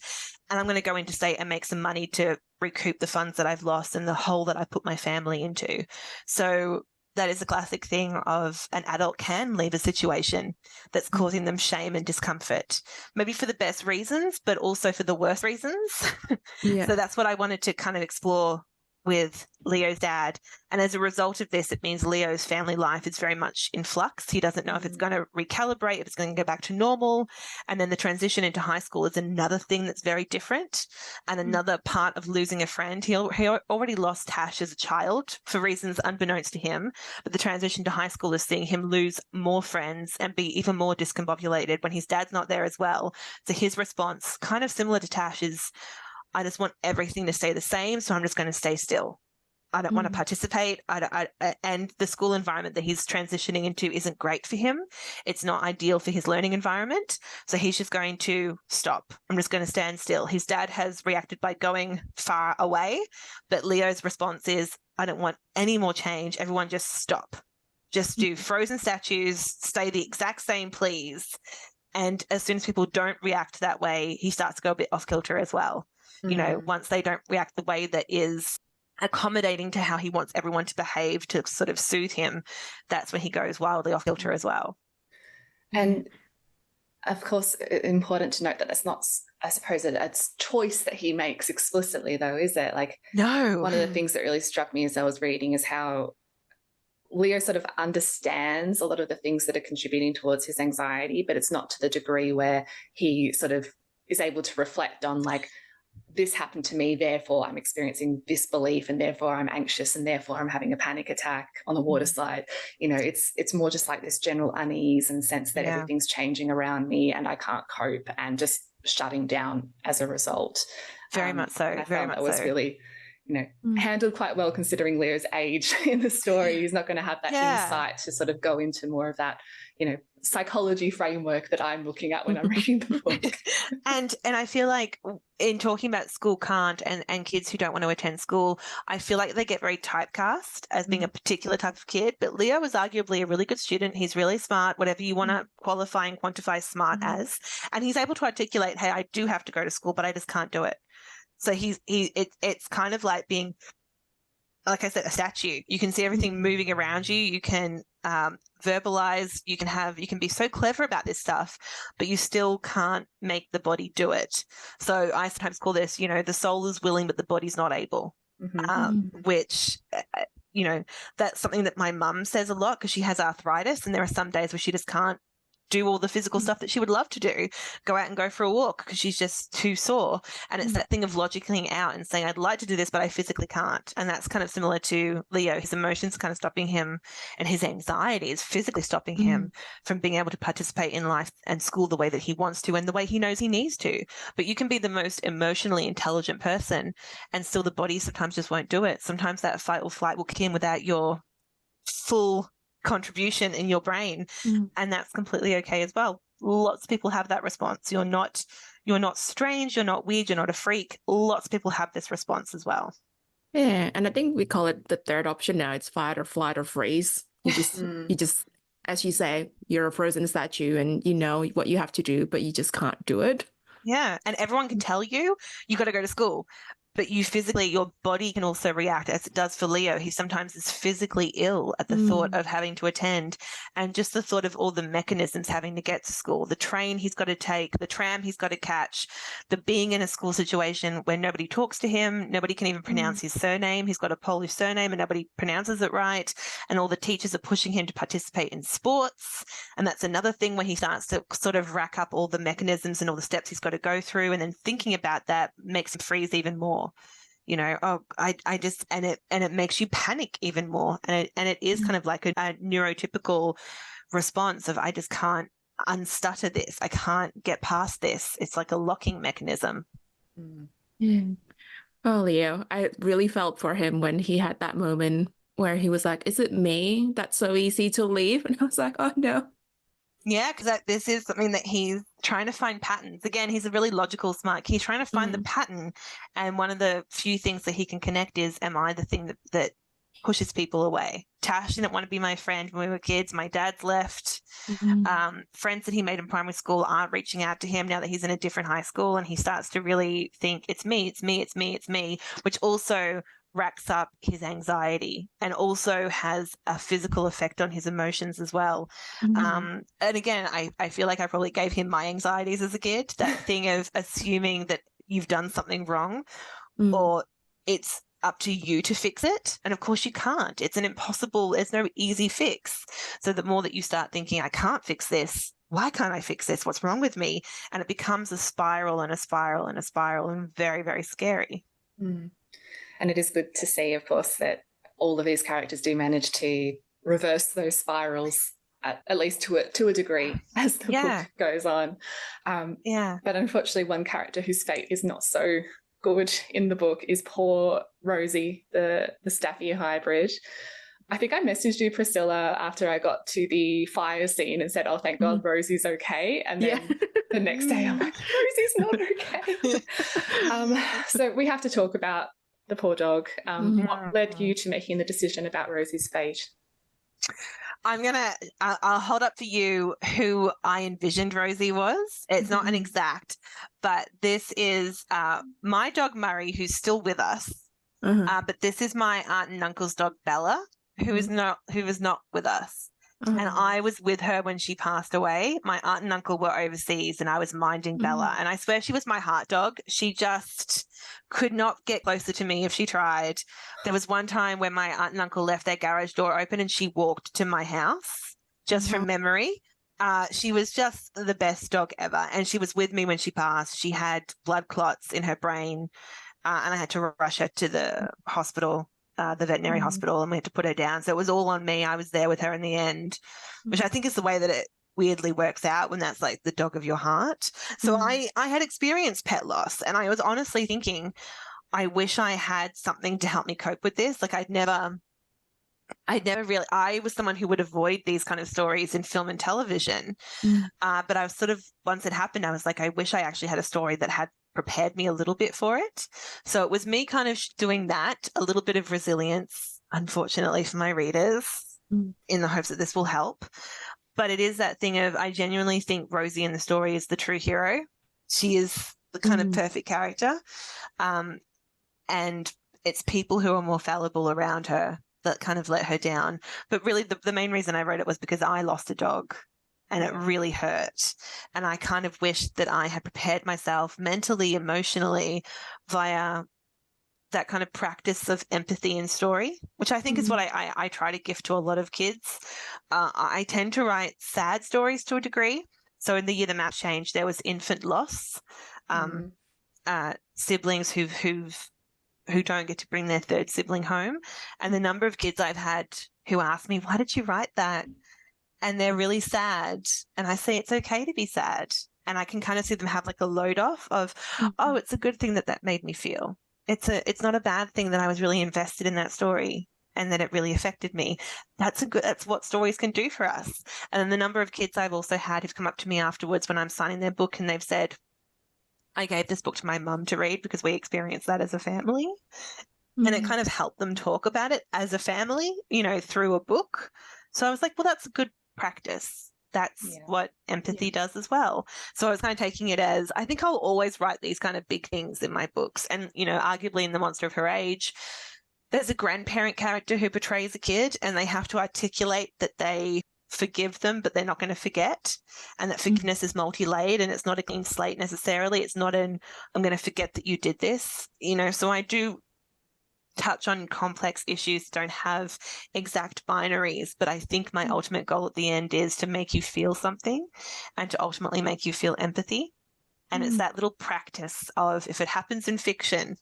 [SPEAKER 3] And I'm going to go interstate and make some money to recoup the funds that I've lost and the hole that I put my family into. So that is a classic thing of an adult can leave a situation that's causing them shame and discomfort, maybe for the best reasons, but also for the worst reasons. Yeah. So that's what I wanted to kind of explore with Leo's dad. And as a result of this, it means Leo's family life is very much in flux. He doesn't know if it's going to recalibrate, if it's going to go back to normal. And then the transition into high school is another thing that's very different, and another part of losing a friend. He already lost Tash as a child for reasons unbeknownst to him, but the transition to high school is seeing him lose more friends and be even more discombobulated when his dad's not there as well. So his response, kind of similar to Tash, is, I just want everything to stay the same, so I'm just going to stay still. I don't want to participate. And the school environment that he's transitioning into isn't great for him. It's not ideal for his learning environment. So he's just going to stop. I'm just going to stand still. His dad has reacted by going far away, but Leo's response is, I don't want any more change. Everyone just stop. Just do frozen statues, stay the exact same, please. And as soon as people don't react that way, he starts to go a bit off kilter as well. Once they don't react the way that is accommodating to how he wants everyone to behave to sort of soothe him, that's when he goes wildly off kilter as well.
[SPEAKER 2] And of course, important to note that that's not, I suppose, a choice that he makes explicitly, though, is it? Like, no. One of the things that really struck me as I was reading is how Leo sort of understands a lot of the things that are contributing towards his anxiety, but it's not to the degree where he sort of is able to reflect on, like, this happened to me, therefore I'm experiencing this belief, and therefore I'm anxious, and therefore I'm having a panic attack on the water slide. It's more just like this general unease and sense that everything's changing around me and I can't cope, and just shutting down as a result.
[SPEAKER 3] Very much so.
[SPEAKER 2] I found that was really, handled quite well considering Leo's age in the story. He's not going to have that insight to sort of go into more of that, psychology framework that I'm looking at when I'm reading the book.
[SPEAKER 3] And I feel like in talking about school can't and kids who don't want to attend school, I feel like they get very typecast as being a particular type of kid. But Leo was arguably a really good student. He's really smart, whatever you want to qualify and quantify smart as. And he's able to articulate, hey, I do have to go to school, but I just can't do it. So it's kind of like being like I said, a statue. You can see everything moving around you. You can verbalize. You can be so clever about this stuff, but you still can't make the body do it. So I sometimes call this, the soul is willing, but the body's not able. Which, that's something that my mum says a lot because she has arthritis, and there are some days where she just can't do all the physical stuff that she would love to do, go out and go for a walk because she's just too sore. And it's that thing of logicking out and saying, I'd like to do this, but I physically can't. And that's kind of similar to Leo. His emotions kind of stopping him, and his anxiety is physically stopping him from being able to participate in life and school the way that he wants to and the way he knows he needs to. But you can be the most emotionally intelligent person and still the body sometimes just won't do it. Sometimes that fight or flight will kick in without your full contribution in your brain, and that's completely okay as well. Lots of people have that response. You're not strange, you're not weird, you're not a freak. Lots of people have this response as well.
[SPEAKER 1] Yeah, and I think we call it the third option now. It's fight or flight or freeze. You just, as you say, you're a frozen statue and you know what you have to do, but you just can't do it.
[SPEAKER 3] Yeah, and everyone can tell you got to go to school. But your body can also react as it does for Leo. He sometimes is physically ill at the thought of having to attend, and just the thought of all the mechanisms having to get to school, the train he's got to take, the tram he's got to catch, the being in a school situation where nobody talks to him, nobody can even pronounce his surname. He's got a Polish surname and nobody pronounces it right. And all the teachers are pushing him to participate in sports. And that's another thing where he starts to sort of rack up all the mechanisms and all the steps he's got to go through. And then thinking about that makes him freeze even more. I just, and it makes you panic even more. And it is kind of like a neurotypical response of, I just can't unstutter this. I can't get past this. It's like a locking mechanism.
[SPEAKER 1] Yeah. Oh, Leo, I really felt for him when he had that moment where he was like, is it me that's so easy to leave? And I was like, oh no.
[SPEAKER 3] Yeah, because this is something that he's trying to find patterns. Again, he's a really logical, smart. He's trying to find the pattern. And one of the few things that he can connect is, am I the thing that pushes people away? Tash didn't want to be my friend when we were kids. My dad's left. Friends that he made in primary school aren't reaching out to him now that he's in a different high school. And he starts to really think, it's me, it's me, it's me, it's me, which also racks up his anxiety and also has a physical effect on his emotions as well. And again, I feel like I probably gave him my anxieties as a kid, that thing of assuming that you've done something wrong or it's up to you to fix it. And of course you can't. It's there's no easy fix. So the more that you start thinking, I can't fix this, why can't I fix this? What's wrong with me? And it becomes a spiral and a spiral and a spiral, and very, very scary.
[SPEAKER 2] And it is good to see, of course, that all of these characters do manage to reverse those spirals, at least to a degree, as the book goes on. But unfortunately, one character whose fate is not so good in the book is poor Rosie, the Staffy hybrid. I think I messaged you, Priscilla, after I got to the fire scene and said, oh, thank God Rosie's okay. And then the next day I'm like, Rosie's not okay. So we have to talk about the poor dog. What led you to making the decision about Rosie's fate?
[SPEAKER 3] I'll hold up for you who I envisioned Rosie was. It's not an exact, but this is my dog Murray, who's still with us. But this is my aunt and uncle's dog Bella, who is not with us. And I was with her when she passed away. My aunt and uncle were overseas and I was minding Bella. And I swear she was my heart dog. She just could not get closer to me if she tried. There was one time when my aunt and uncle left their garage door open and she walked to my house just from memory. She was just the best dog ever. And she was with me when she passed. She had blood clots in her brain and I had to rush her to the hospital. The veterinary hospital, and we had to put her down. So it was all on me. I was there with her in the end, which I think is the way that it weirdly works out when that's like the dog of your heart. So I had experienced pet loss, and I was honestly thinking, I wish I had something to help me cope with this. Like I'd never really, I was someone who would avoid these kind of stories in film and television. But I was sort of, once it happened, I was like, I wish I actually had a story that had prepared me a little bit for it. So it was me kind of doing that, a little bit of resilience, unfortunately for my readers, in the hopes that this will help. But it is that thing of, I genuinely think Rosie in the story is the true hero. She is the kind of perfect character. And it's people who are more fallible around her that kind of let her down. But really the main reason I wrote it was because I lost a dog and it really hurt. And I kind of wished that I had prepared myself mentally, emotionally via that kind of practice of empathy and story, which I think is what I try to gift to a lot of kids. I tend to write sad stories to a degree. So in The Year the Map Changed, there was infant loss, siblings who don't get to bring their third sibling home. And the number of kids I've had who ask me, why did you write that? And they're really sad. And I say, it's okay to be sad. And I can kind of see them have like a load off of, oh, it's a good thing that made me feel. It's not a bad thing that I was really invested in that story and that it really affected me. That's what stories can do for us. And then the number of kids I've also had who've come up to me afterwards when I'm signing their book and they've said, I gave this book to my mum to read because we experienced that as a family. And it kind of helped them talk about it as a family, through a book. So I was like, well, that's a good practice. That's what empathy does as well. So I was kind of taking it as, I think I'll always write these kind of big things in my books. And, arguably in The Monster of Her Age, there's a grandparent character who betrays a kid and they have to articulate that they forgive them, but they're not going to forget. And that forgiveness is multi-layered and it's not a clean slate necessarily. It's not I'm going to forget that you did this, so I do touch on complex issues, don't have exact binaries, but I think my ultimate goal at the end is to make you feel something and to ultimately make you feel empathy. And it's that little practice of, if it happens in fiction,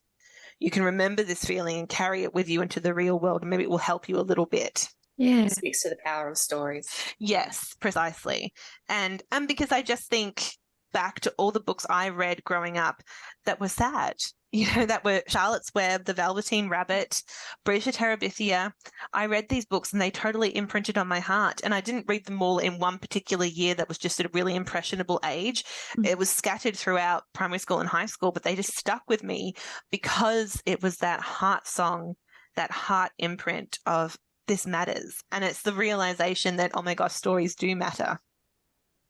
[SPEAKER 3] you can remember this feeling and carry it with you into the real world, and maybe it will help you a little bit.
[SPEAKER 2] Yeah. It speaks to the power of stories.
[SPEAKER 3] Yes, precisely. And because I just think back to all the books I read growing up that were sad, that were Charlotte's Web, The Velveteen Rabbit, Bridget Terabithia. I read these books and they totally imprinted on my heart. And I didn't read them all in one particular year that was just at a really impressionable age. It was scattered throughout primary school and high school, but they just stuck with me because it was that heart song, that heart imprint of this matters. And it's the realization that, oh my gosh, stories do matter.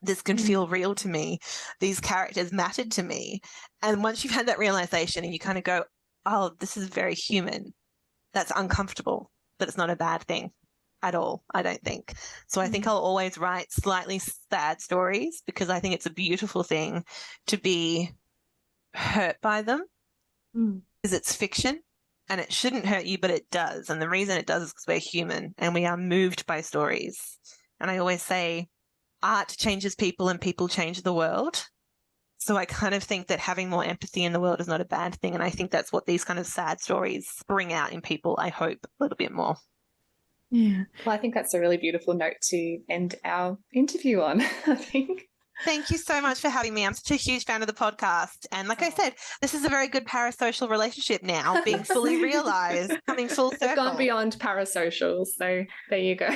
[SPEAKER 3] This can feel real to me. These characters mattered to me. And once you've had that realization and you kind of go, oh, this is very human, that's uncomfortable, but it's not a bad thing at all, I don't think. So I think I'll always write slightly sad stories because I think it's a beautiful thing to be hurt by them because it's fiction and it shouldn't hurt you, but it does. And the reason it does is because we're human and we are moved by stories. And I always say, art changes people and people change the world. So I kind of think that having more empathy in the world is not a bad thing. And I think that's what these kind of sad stories bring out in people, I hope, a little bit more.
[SPEAKER 2] Yeah. Well, I think that's a really beautiful note to end our interview on, I think.
[SPEAKER 3] Thank you so much for having me. I'm such a huge fan of the podcast. And like I said, this is a very good parasocial relationship now, being fully realised, coming full circle.
[SPEAKER 2] It's gone beyond parasocial. So there you go.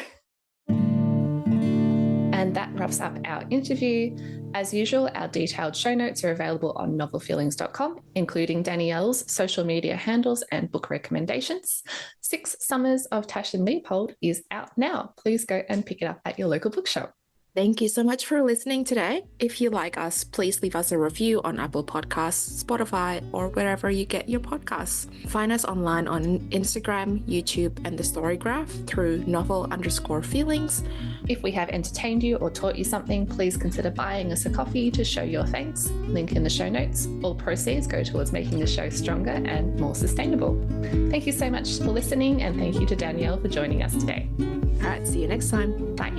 [SPEAKER 2] And that wraps up our interview. As usual, our detailed show notes are available on novelfeelings.com, including Danielle's social media handles and book recommendations. 6 Summers of Tash and Leopold is out now. Please go and pick it up at your local bookshop.
[SPEAKER 1] Thank you so much for listening today. If you like us, please leave us a review on Apple Podcasts, Spotify, or wherever you get your podcasts. Find us online on Instagram, YouTube, and the Storygraph through novel_feelings.
[SPEAKER 2] If we have entertained you or taught you something, please consider buying us a coffee to show your thanks. Link in the show notes. All proceeds go towards making the show stronger and more sustainable. Thank you so much for listening, and thank you to Danielle for joining us today.
[SPEAKER 1] All right, see you next time.
[SPEAKER 2] Bye.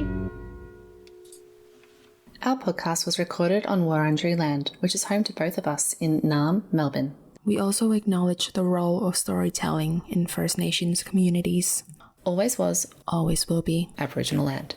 [SPEAKER 2] Our podcast was recorded on Wurundjeri Land, which is home to both of us in Naarm, Melbourne.
[SPEAKER 1] We also acknowledge the role of storytelling in First Nations communities.
[SPEAKER 2] Always was,
[SPEAKER 1] always will be
[SPEAKER 2] Aboriginal Land.